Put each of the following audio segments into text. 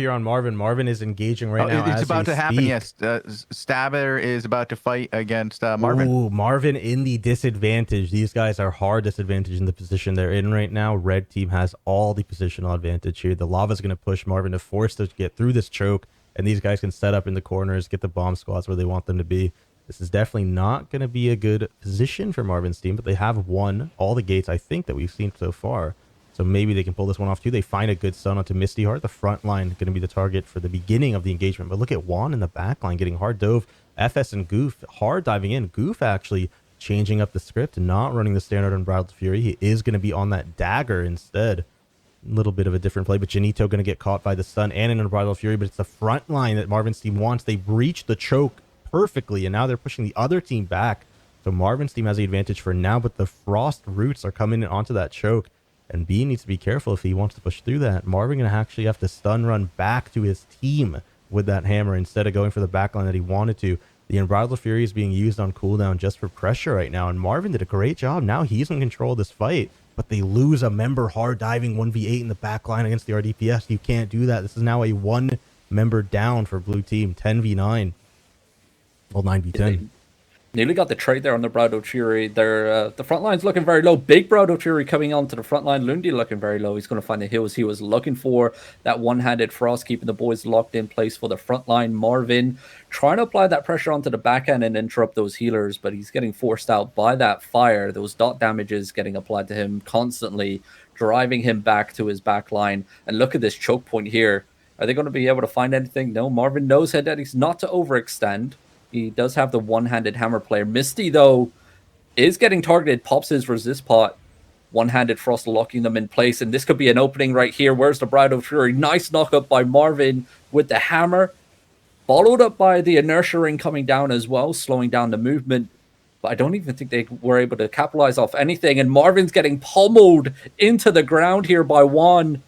here on Marvin. Marvin is engaging right now. It's about to happen. Speak. Yes, Stabber is about to fight against Marvin. Ooh, Marvin in the disadvantage. These guys are hard disadvantage in the position they're in right now. Red team has all the positional advantage here. The lava's going to push Marvin to force to get through this choke, and these guys can set up in the corners, get the bomb squads where they want them to be. This is definitely not going to be a good position for Marvin's team, but they have won all the gates, I think, that we've seen so far. So maybe they can pull this one off too. They find a good stun onto Misty Heart. The front line going to be the target for the beginning of the engagement. But look at Juan in the back line getting hard dove. FS and Goof hard diving in. Goof actually changing up the script and not running the standard Unbridled Fury. He is going to be on that dagger instead. A little bit of a different play, but Janito going to get caught by the stun and an Unbridled Fury. But it's the front line that Marvin's team wants. They breached the choke perfectly, and now they're pushing the other team back. So Marvin's team has the advantage for now, but the Frost roots are coming in onto that choke. And B needs to be careful if he wants to push through that. Marvin going to actually have to stun run back to his team with that hammer instead of going for the backline that he wanted to. The Unbridled Fury is being used on cooldown just for pressure right now. And Marvin did a great job. Now he's in control of this fight. But they lose a member hard diving 1v8 in the backline against the RDPS. You can't do that. This is now a 1 member down for blue team. 10v9. Well, 9v10. Nearly got the trade there on the Bridal Fury. The front line's looking very low. Big Bridal Fury coming onto the front line. Lundy looking very low. He's going to find the heals he was looking for. That one-handed Frost keeping the boys locked in place for the front line. Marvin trying to apply that pressure onto the back end and interrupt those healers, but he's getting forced out by that fire. Those dot damages getting applied to him constantly, driving him back to his back line. And look at this choke point here. Are they going to be able to find anything? No, Marvin knows that he's not to overextend. He does have the one-handed hammer player. Misty, though, is getting targeted. Pops his resist pot. One-handed Frost locking them in place. And this could be an opening right here. Where's the Bridal Fury? Nice knock-up by Marvin with the hammer. Followed up by the inertia ring coming down as well, slowing down the movement. But I don't even think they were able to capitalize off anything. And Marvin's getting pummeled into the ground here by Juan.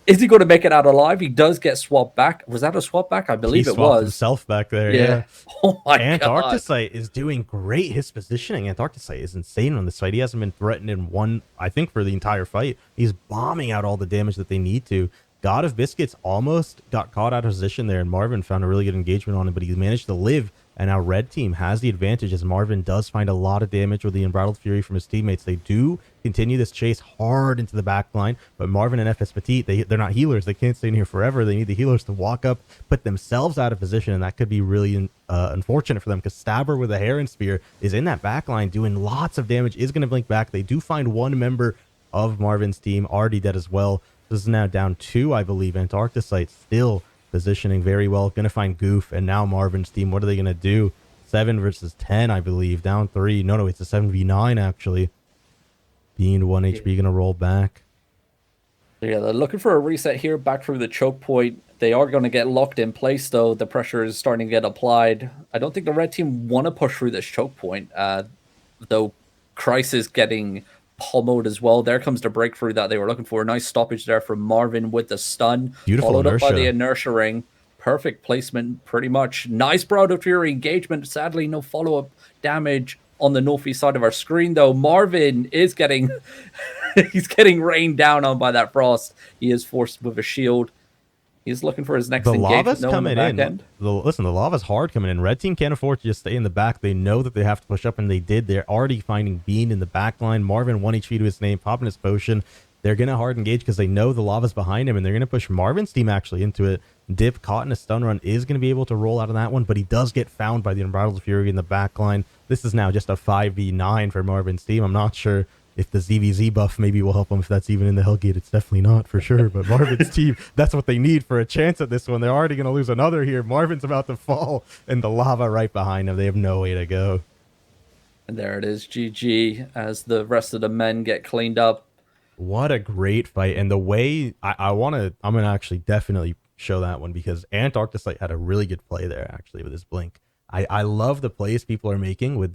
Is he going to make it out alive? He does get swapped back. Was that a swap back? I believe it was. Himself back there. Yeah. Oh my Antarcticite is doing great. His positioning, Antarcticite, is insane on this fight. He hasn't been threatened in one, I think, for the entire fight. He's bombing out all the damage that they need to. God of Biscuits almost got caught out of position there, and Marvin found a really good engagement on him, but he managed to live. And now Red Team has the advantage as Marvin does find a lot of damage with the Unbridled Fury from his teammates. They do continue this chase hard into the back line, but Marvin and FS Petit, they're not healers. They can't stay in here forever. They need the healers to walk up, put themselves out of position, and that could be really unfortunate for them because Stabber with a Heron Spear is in that back line doing lots of damage, is going to blink back. They do find one member of Marvin's team already dead as well. This is now down 2, I believe. Antarcticite still positioning very well. Going to find Goof, and now Marvin's team. What are they going to do? 7 versus 10, I believe. Down 3. No, it's a 7v9, actually. Being 1 HP, going to roll back. Yeah, they're looking for a reset here, back through the choke point. They are going to get locked in place, though. The pressure is starting to get applied. I don't think the red team want to push through this choke point, though Crisis getting pummeled as well. There comes the breakthrough that they were looking for. Nice stoppage there from Marvin with the stun. Beautiful followed inertia. up by the inertia ring. Perfect placement, pretty much. Nice Bridal Fury engagement. Sadly, no follow-up damage on the northeast side of our screen, though. Marvin is getting... he's getting rained down on by that Frost. He is forced with a shield. He's looking for his next the engagement. lava's coming in. Listen, the lava's hard coming in. Red team can't afford to just stay in the back. They know that they have to push up, and they did. They're already finding Bean in the back line. Marvin 1 HP to his name, popping his potion. They're going to hard engage because they know the lava's behind him, and they're going to push Marvin's team actually into it. Dip, caught in a stun run, is going to be able to roll out of that one, but he does get found by the Unbridled Fury in the back line. This is now just a 5v9 for Marvin's team. I'm not sure if the ZVZ buff maybe will help them, if that's even in the Hellgate. It's definitely not for sure, but Marvin's team, that's what they need for a chance at this one. They're already going to lose another here. Marvin's about to fall, and the lava right behind him. They have no way to go. And there it is, GG, as the rest of the men get cleaned up. What a great fight. And the way I'm going to actually definitely show that one, because Antarcticite had a really good play there, actually, with his blink. I love the plays people are making with